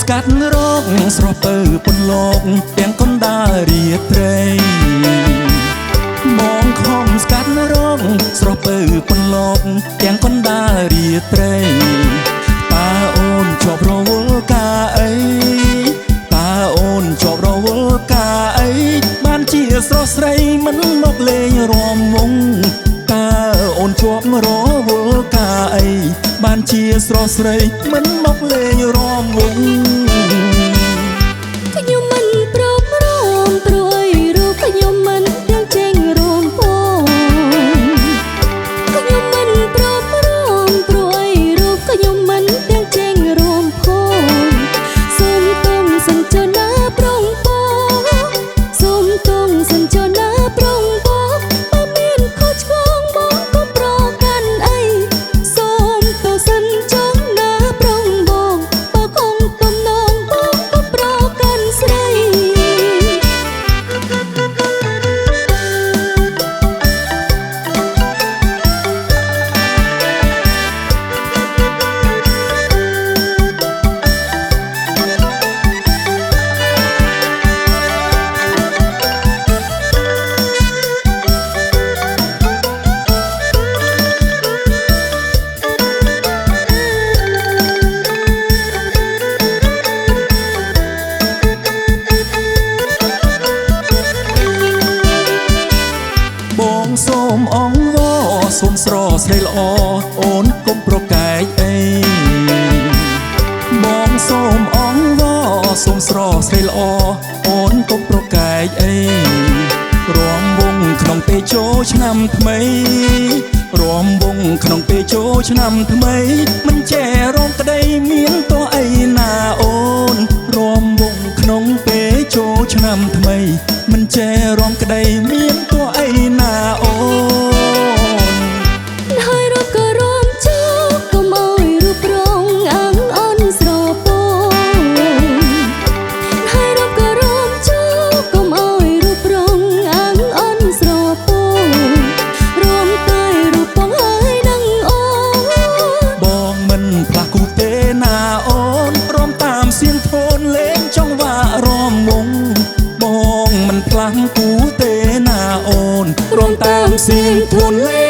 ស្កាត់រកស្រស់ទៅពន្លកទាំងកណ្ដាលរាត្រីបងខំស្កាត់រកស្រស់ទៅពន្លកទាំងកណ្ដាលរាត្រីតើអូនជាប់រវល់ការអីតើអូនជាប់រវល់ការអីបានជាស្រស់ស្រីមិនមកលេងរំវងតើអូនជាប់រវល់ការអីបានជាស្រស់ស្រីមិនមកលេងរំវងខ្ញុំមិនព្រមរំព្រួយរូបខ្ញុំមិនទាំងចេញរំពងខ្ញុំមិនព្រមរំព្រួយរូបខ្ញុំមិនទាំងចេញរំពងសូមទងសិនចនាប្រងពងសូមទងសិនចនាប្រងពងបើមានខុសឆ្គងបងក៏ប្រកាន់អីសូមទោសិនចនាប្រងបងបើគង់ទំនងបងក៏ប្រកាន់ស្រីបងសូមអង្វរសូមស្រស្រីល្អអូនកុំប្រកែកអីបងសូមអង្វរសូមស្រស្រីល្អអូនកុំប្រកែកអីរំវងក្នុងពេលចូលឆ្នាំថ្មីរំវងក្នុងពេលចូលឆ្នាំថ្មីមិនចេះរំក្តីមានទោះអីណាអូនរំវងក្នុងពេលចូលឆ្នាំថ្មីមិនចេះរំក្តីមានទោះអីណាអូនហើយរូបក៏រំចោលកុំអើយរូបរងអាំងអូនស្រពងហើយរូបក៏រំចោលកុំអើយរូបរងអាំងអូនស្រពងរួមតែរូបបងហើយនឹងអូនបងមិនផ្លាស់គូទេណាអូនរំតាមសៀងធនលេងចង់ว่ารំវងបងមិនផ្លាស់គូទេណាអូនរំតាមសៀងធនលេ